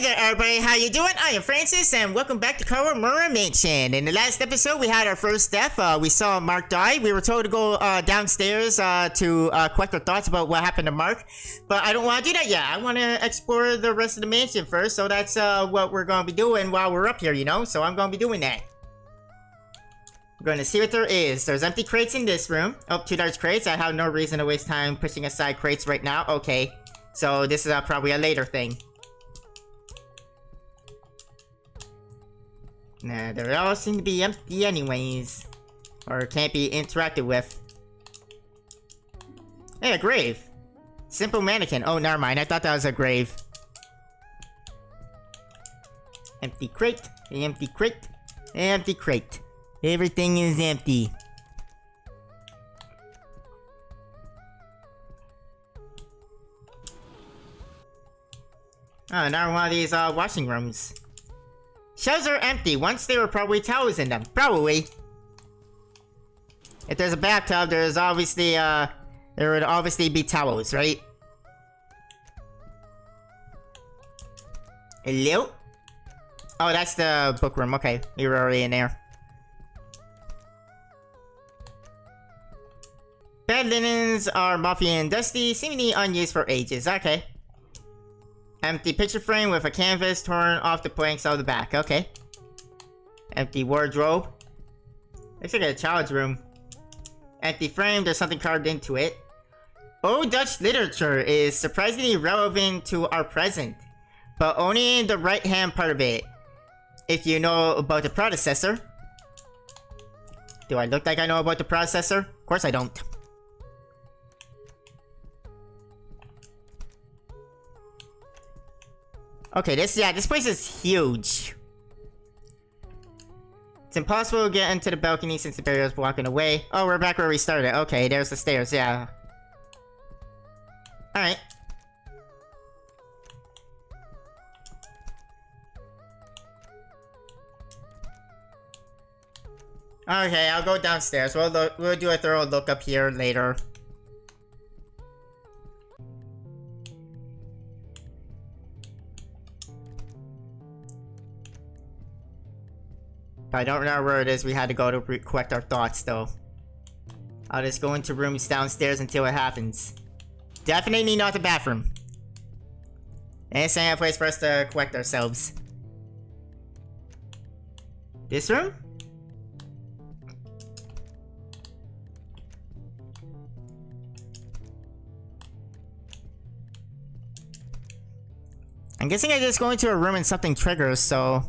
Hey there everybody, how you doing? I am Francis and welcome back to Kawamura Mansion. In the last episode we had our first death. We saw Mark die. We were told to go downstairs to collect our thoughts about what happened to Mark. But I don't want to do that yet. I want to explore the rest of the mansion first. So that's what we're going to be doing while we're up here, you know? So I'm going to be doing that. We're going to see what there is. There's empty crates in this room. Oh, 2 large crates. I have no reason to waste time pushing aside crates right now. Okay. So this is probably a later thing. Nah, they all seem to be empty anyways. Or can't be interacted with. Hey, a grave. Simple mannequin. Oh, never mind. I thought that was a grave. Empty crate. Empty crate. Empty crate. Everything is empty. Oh, another one of these washing rooms. Shelves are empty. Once there were probably towels in them. Probably. If there's a bathtub, there's obviously, there would obviously be towels, right? Hello? Oh, that's the book room. Okay, we were already in there. Bed linens are muffy and dusty, seemingly unused for ages. Okay. Empty picture frame with a canvas torn off the planks out the back. Okay. Empty wardrobe. Looks like a child's room. Empty frame. There's something carved into it. Old Dutch literature is surprisingly relevant to our present, but only in the right-hand part of it. If you know about the predecessor. Do I look like I know about the predecessor? Of course I don't. Okay, this place is huge. It's impossible to get into the balcony since the barrier is blocking the way. Oh, we're back where we started. Okay, there's the stairs, yeah. Alright. Okay, I'll go downstairs. We'll do a thorough look up here later. I don't remember where it is we had to go to collect our thoughts, though. I'll just go into rooms downstairs until it happens. Definitely not the bathroom. And it's a place for us to collect ourselves. This room? I'm guessing I just go into a room and something triggers, so...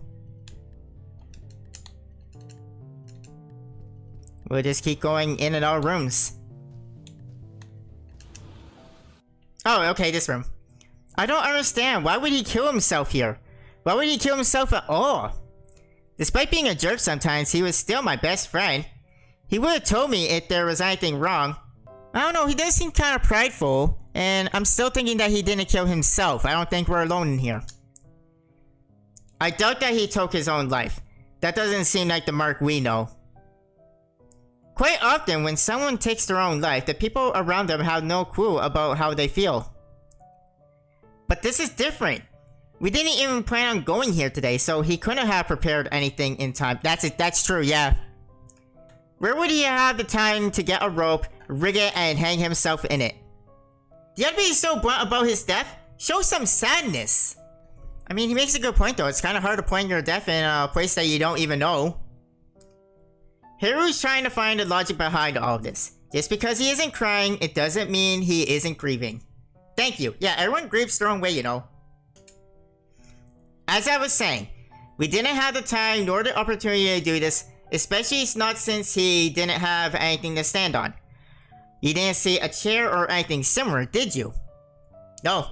we'll just keep going in and out of rooms. Oh, okay, this room. I don't understand. Why would he kill himself here? Why would he kill himself at all? Despite being a jerk sometimes, he was still my best friend. He would have told me if there was anything wrong. I don't know, he does seem kind of prideful. And I'm still thinking that he didn't kill himself. I don't think we're alone in here. I doubt that he took his own life. That doesn't seem like the Mark we know. Quite often, when someone takes their own life, the people around them have no clue about how they feel. But this is different. We didn't even plan on going here today, so he couldn't have prepared anything in time. That's true, yeah. Where would he have the time to get a rope, rig it, and hang himself in it? You have to be so blunt about his death? Show some sadness. I mean, he makes a good point though. It's kind of hard to plan your death in a place that you don't even know. Haru's trying to find the logic behind all of this. Just because he isn't crying, it doesn't mean he isn't grieving. Thank you. Yeah, everyone grieves their own way, you know. As I was saying, we didn't have the time nor the opportunity to do this, especially not since he didn't have anything to stand on. You didn't see a chair or anything similar, did you? No.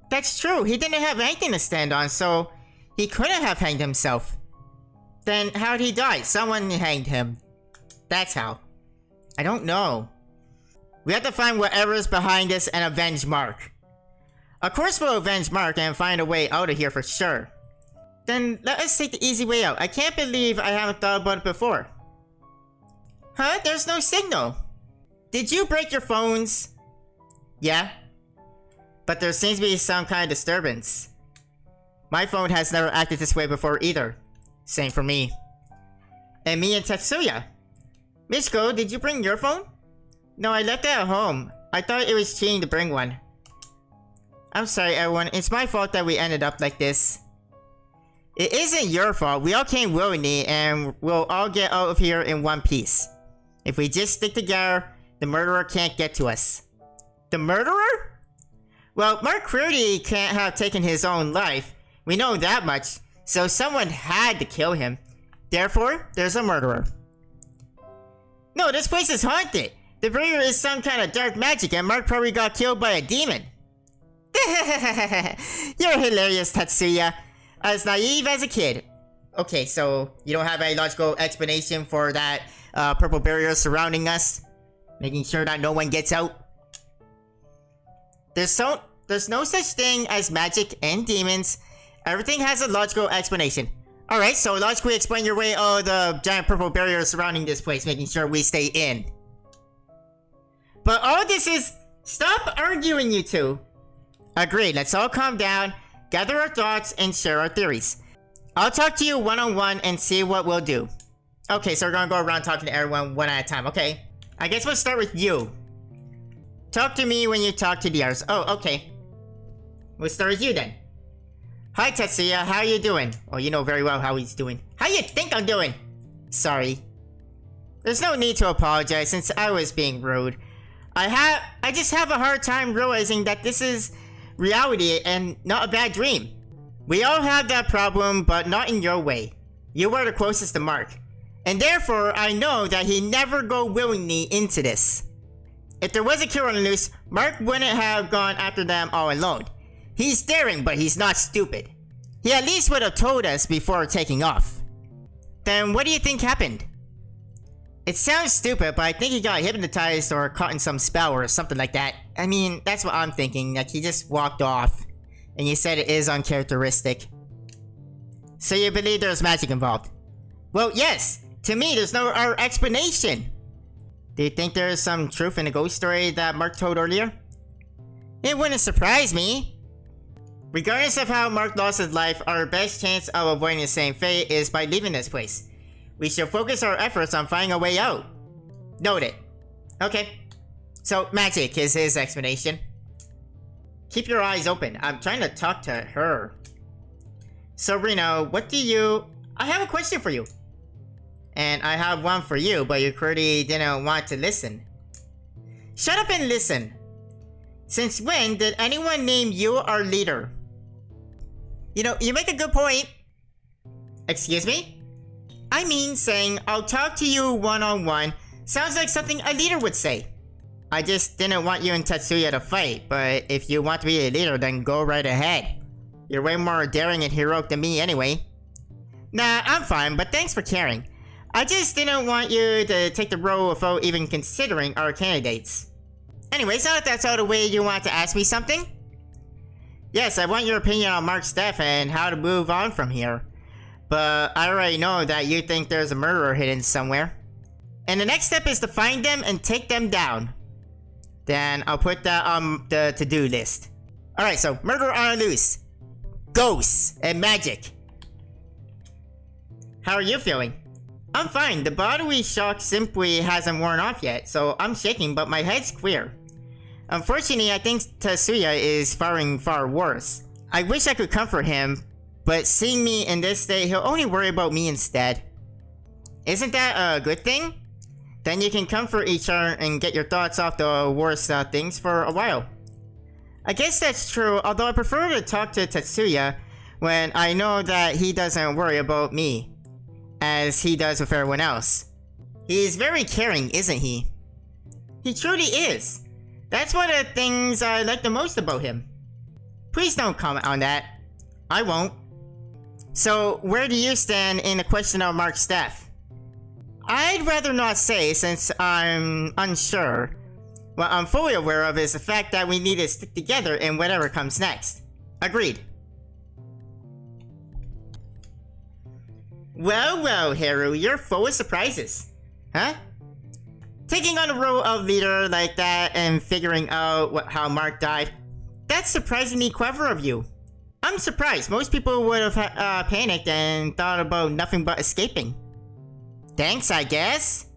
That's true. He didn't have anything to stand on, so he couldn't have hanged himself. Then how'd he die? Someone hanged him. That's how. I don't know. We have to find whatever is behind this and avenge Mark. Of course we'll avenge Mark and find a way out of here for sure. Then let us take the easy way out. I can't believe I haven't thought about it before. Huh? There's no signal. Did you break your phones? Yeah. But there seems to be some kind of disturbance. My phone has never acted this way before either. Same for me. And me and Tetsuya. Michiko, did you bring your phone? No, I left it at home. I thought it was cheating to bring one. I'm sorry everyone, it's my fault that we ended up like this. It isn't your fault, we all came willingly and we'll all get out of here in one piece. If we just stick together, the murderer can't get to us. The murderer? Well, Mark clearly can't have taken his own life. We know that much, so someone had to kill him. Therefore, there's a murderer. No, this place is haunted. The murderer is some kind of dark magic and Mark probably got killed by a demon. You're hilarious, Tetsuya. As naive as a kid. Okay, so you don't have any logical explanation for that purple barrier surrounding us? Making sure that no one gets out? There's no such thing as magic and demons. Everything has a logical explanation. Alright, so logically explain your way all the giant purple barriers surrounding this place, making sure we stay in. But all this is... Stop arguing, you two! Agreed, let's all calm down, gather our thoughts, and share our theories. I'll talk to you one-on-one and see what we'll do. Okay, so we're gonna go around talking to everyone one at a time, okay? I guess we'll start with you. Talk to me when you talk to the others. Oh, okay. We'll start with you then. Hi Tetsuya, how are you doing? Oh, you know very well how he's doing. How you think I'm doing? Sorry. There's no need to apologize since I was being rude. I just have a hard time realizing that this is reality and not a bad dream. We all have that problem, but not in your way. You were the closest to Mark. And therefore, I know that he'd never go willingly into this. If there was a killer on the loose, Mark wouldn't have gone after them all alone. He's daring, but he's not stupid. He at least would have told us before taking off. Then what do you think happened? It sounds stupid, but I think he got hypnotized or caught in some spell or something like that. I mean, that's what I'm thinking, like he just walked off. And you said it is uncharacteristic. So you believe there's magic involved? Well, yes! To me, there's no other explanation! Do you think there is some truth in the ghost story that Mark told earlier? It wouldn't surprise me! Regardless of how Mark lost his life, our best chance of avoiding the same fate is by leaving this place. We should focus our efforts on finding a way out. Noted. Okay. So, magic is his explanation. Keep your eyes open. I'm trying to talk to her. So, Reno, what do you... I have a question for you. And I have one for you, but you clearly didn't want to listen. Shut up and listen. Since when did anyone name you our leader? You know, you make a good point. Excuse me? I mean, saying, I'll talk to you one-on-one sounds like something a leader would say. I just didn't want you and Tetsuya to fight, but if you want to be a leader, then go right ahead. You're way more daring and heroic than me anyway. Nah, I'm fine, but thanks for caring. I just didn't want you to take the role without even considering our candidates. Anyways, now that that's out of the way, you want to ask me something? Yes, I want your opinion on Mark's death and how to move on from here. But I already know that you think there's a murderer hidden somewhere. And the next step is to find them and take them down. Then I'll put that on the to-do list. Alright, so murder on the loose. Ghosts and magic. How are you feeling? I'm fine. The bodily shock simply hasn't worn off yet, so I'm shaking, but my head's clear. Unfortunately, I think Tetsuya is faring far worse. I wish I could comfort him, but seeing me in this state, he'll only worry about me instead. Isn't that a good thing? Then you can comfort each other and get your thoughts off the worst things for a while. I guess that's true, although I prefer to talk to Tetsuya when I know that he doesn't worry about me, as he does with everyone else. He's very caring, isn't he? He truly is. That's one of the things I like the most about him. Please don't comment on that. I won't. So, where do you stand in the question of Mark's death? I'd rather not say since I'm unsure. What I'm fully aware of is the fact that we need to stick together in whatever comes next. Agreed. Well, Haru, you're full of surprises. Huh? Taking on a role of leader like that and figuring out how Mark died, That's surprisingly clever of you. I'm surprised. Most people would have panicked and thought about nothing but escaping. Thanks, I guess.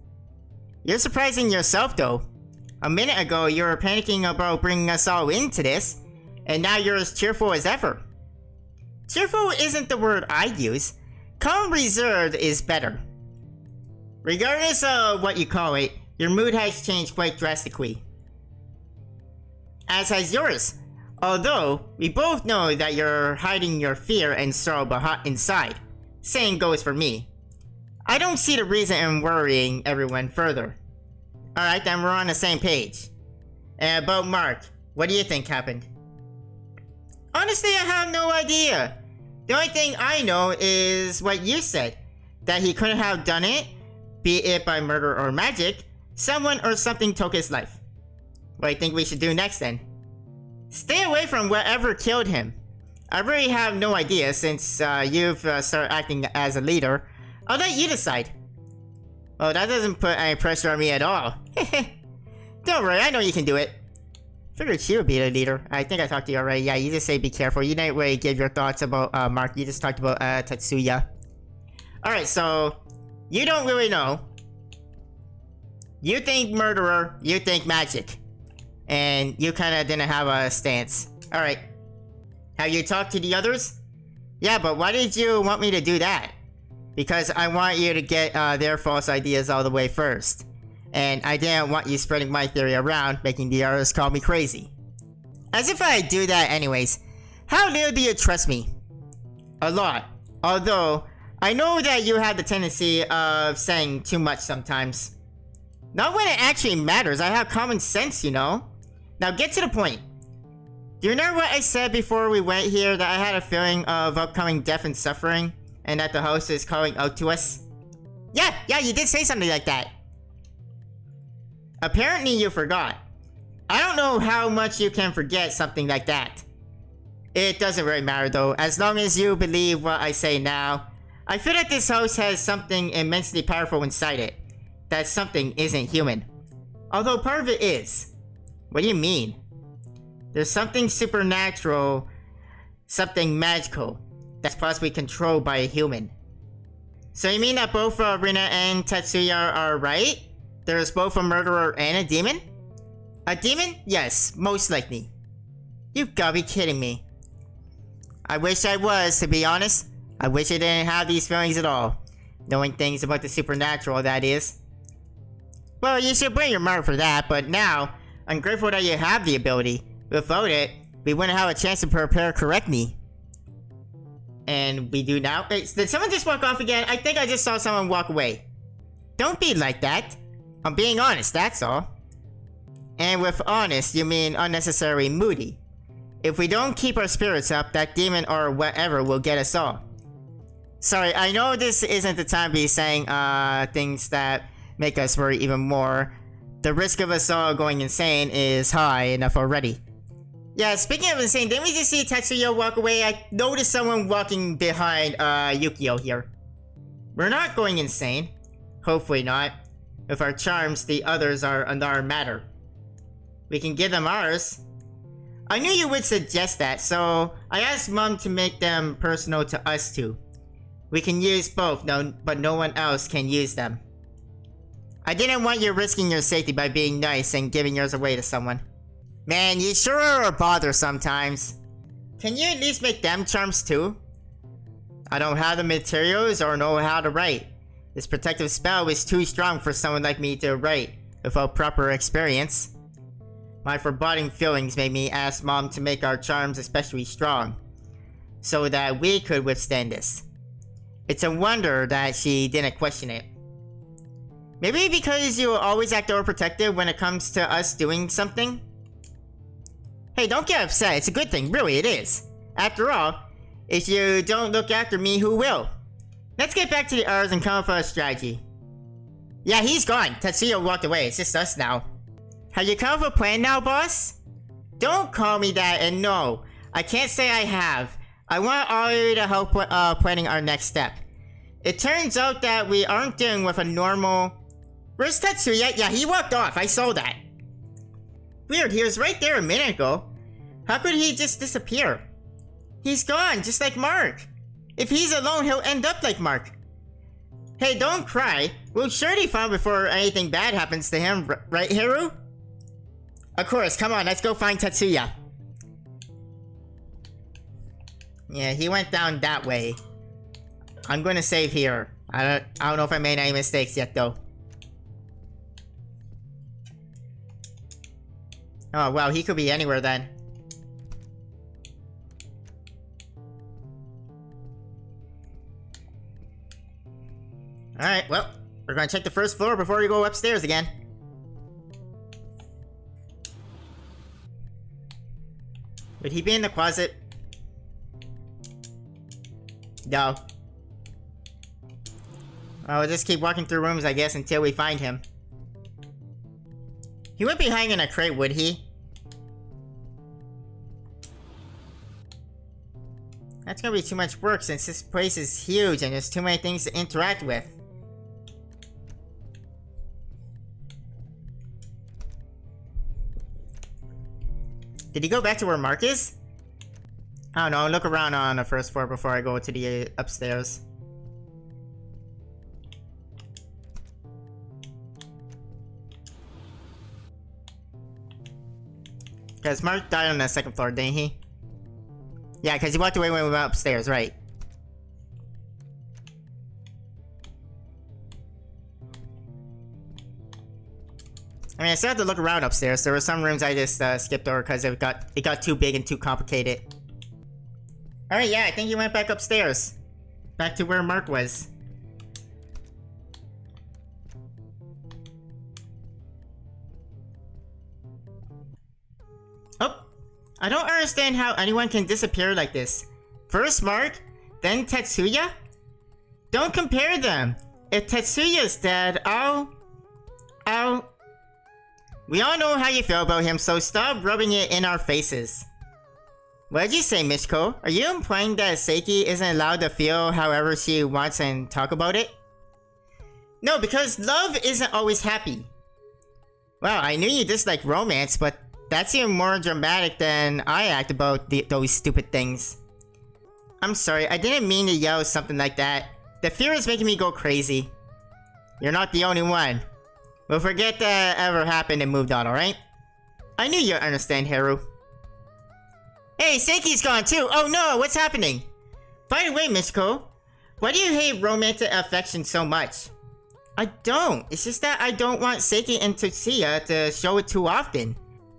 You're surprising yourself, though. A minute ago, you were panicking about bringing us all into this, and now you're as cheerful as ever. Cheerful isn't the word I'd use. Calm reserved is better. Regardless of what you call it, your mood has changed quite drastically. As has yours. Although, we both know that you're hiding your fear and sorrow inside. Same goes for me. I don't see the reason in worrying everyone further. Alright, then we're on the same page. And about Mark, what do you think happened? Honestly, I have no idea. The only thing I know is what you said. That he couldn't have done it, be it by murder or magic. Someone or something took his life. What do you think we should do next then? Stay away from whatever killed him. I really have no idea since you've started acting as a leader. I'll let you decide. Oh, that doesn't put any pressure on me at all. Don't worry, I know you can do it. Figured she would be the leader. I think I talked to you already. Yeah, you just say be careful. You didn't really give your thoughts about Mark. You just talked about Tetsuya. Alright, so you don't really know. You think murderer, you think magic. And you kinda didn't have a stance. Alright. Have you talked to the others? Yeah, but why did you want me to do that? Because I want you to get their false ideas all the way first. And I didn't want you spreading my theory around, making the others call me crazy. As if I'd do that anyways. How little do you trust me? A lot. Although, I know that you have the tendency of saying too much sometimes. Not when it actually matters. I have common sense, you know? Now get to the point. Do you remember what I said before we went here, that I had a feeling of upcoming death and suffering? And that the host is calling out to us? Yeah, you did say something like that. Apparently you forgot. I don't know how much you can forget something like that. It doesn't really matter though, as long as you believe what I say now. I feel that this house has something immensely powerful inside it. That something isn't human. Although part of it is. What do you mean? There's something supernatural, something magical, that's possibly controlled by a human. So you mean that both Rina and Tetsuya are right? There's both a murderer and a demon? A demon? Yes, most likely. You've gotta be kidding me. I wish I was, to be honest. I wish I didn't have these feelings at all. Knowing things about the supernatural, that is. Well, you should blame your mother for that, but now, I'm grateful that you have the ability. Without it, we wouldn't have a chance to prepare correctly. And we do now? Wait, did someone just walk off again? I think I just saw someone walk away. Don't be like that. I'm being honest, that's all. And with honest, you mean unnecessarily moody. If we don't keep our spirits up, that demon or whatever will get us all. Sorry, I know this isn't the time to be saying things that make us worry even more. The risk of us all going insane is high enough already. Yeah, speaking of insane, didn't we just see Tetsuya walk away? I noticed someone walking behind Yukio here. We're not going insane. Hopefully not. With our charms, the others are another matter. We can give them ours. I knew you would suggest that, so I asked Mom to make them personal to us too. We can use both, but no one else can use them. I didn't want you risking your safety by being nice and giving yours away to someone. Man, you sure are a bother sometimes. Can you at least make them charms too? I don't have the materials or know how to write. This protective spell is too strong for someone like me to write without proper experience. My foreboding feelings made me ask Mom to make our charms especially strong, so that we could withstand this. It's a wonder that she didn't question it. Maybe because you always act overprotective when it comes to us doing something? Hey, don't get upset, it's a good thing, really it is. After all, if you don't look after me, who will? Let's get back to the R's and come up with a strategy. Yeah, he's gone. Tetsuya walked away, it's just us now. Have you come up with a plan now, boss? Don't call me that, and no, I can't say I have. I want all of you to help planning our next step. It turns out that we aren't dealing with a normal... Where's Tetsuya? Yeah, he walked off, I saw that. Weird, he was right there a minute ago. How could he just disappear? He's gone, just like Mark. If he's alone, he'll end up like Mark. Hey, don't cry. We'll surely find before anything bad happens to him, right, Haru? Of course, come on, let's go find Tetsuya. Yeah, he went down that way. I'm gonna save here. I don't know if I made any mistakes yet, though. Oh, well, he could be anywhere then. Alright, well, we're gonna check the first floor before we go upstairs again. Would he be in the closet? No. Well, we'll just keep walking through rooms, I guess, until we find him. He wouldn't be hanging in a crate, would he? That's gonna be too much work since this place is huge and there's too many things to interact with. Did he go back to where Mark is? I don't know, look around on the first floor before I go to the upstairs. Because Mark died on the second floor, didn't he? Yeah, because he walked away when we went upstairs, right? I mean, I still have to look around upstairs. There were some rooms I just skipped over because it got too big and too complicated. Alright, yeah, I think he went back upstairs. Back to where Mark was. Oh, I don't understand how anyone can disappear like this. First Mark, then Tetsuya? Don't compare them. If Tetsuya's dead, I'll... We all know how you feel about him, so stop rubbing it in our faces. What did you say, Michiko? Are you implying that Seiki isn't allowed to feel however she wants and talk about it? No, because love isn't always happy. Well, I knew you dislike romance, but that's even more dramatic than I act about those stupid things. I'm sorry, I didn't mean to yell something like that. The fear is making me go crazy. You're not the only one. We'll forget that ever happened and moved on, alright? I knew you'd understand, Haru. Hey, Seiki's gone too! Oh no, what's happening? By the way, Michiko, why do you hate romantic affection so much? I don't. It's just that I don't want Seiki and Tetsuya to show it too often.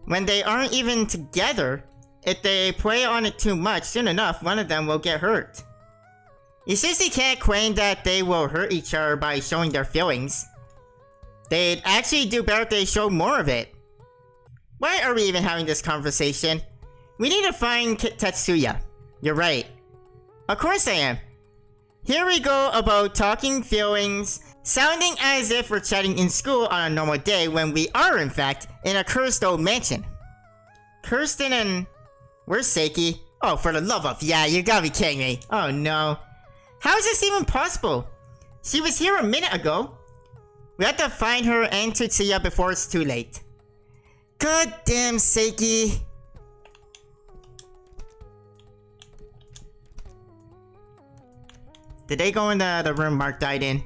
When they aren't even together, if they play on it too much, soon enough, one of them will get hurt. You seriously can't claim that they will hurt each other by showing their feelings. They'd actually do better if they showed more of it. Why are we even having this conversation? We need to find Tetsuya. You're right. Of course I am. Here we go about talking feelings, sounding as if we're chatting in school on a normal day when we are in fact in a cursed old mansion. Kirsten and... Where's Seiki? Oh, for the love of... Yeah, you gotta be kidding me. Oh no. How is this even possible? She was here a minute ago. We have to find her and Tetsuya before it's too late. God damn, Seiki. Did they go in the room Mark died in?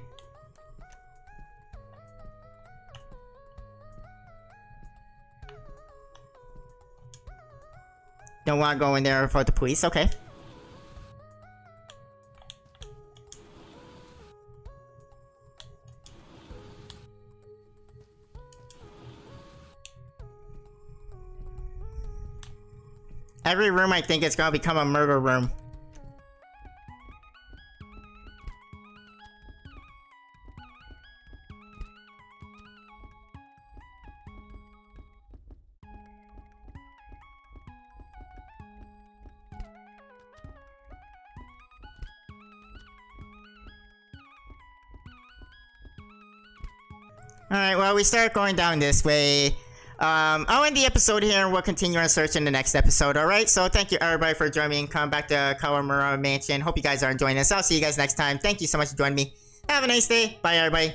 Don't want to go in there for the police, okay. Every room I think is gonna become a murder room. Alright, well, we start going down this way. I'll end the episode here and we'll continue our search in the next episode, alright? So thank you everybody for joining me and come back to Kawamura Mansion. Hope you guys are enjoying this. I'll see you guys next time. Thank you so much for joining me. Have a nice day. Bye everybody.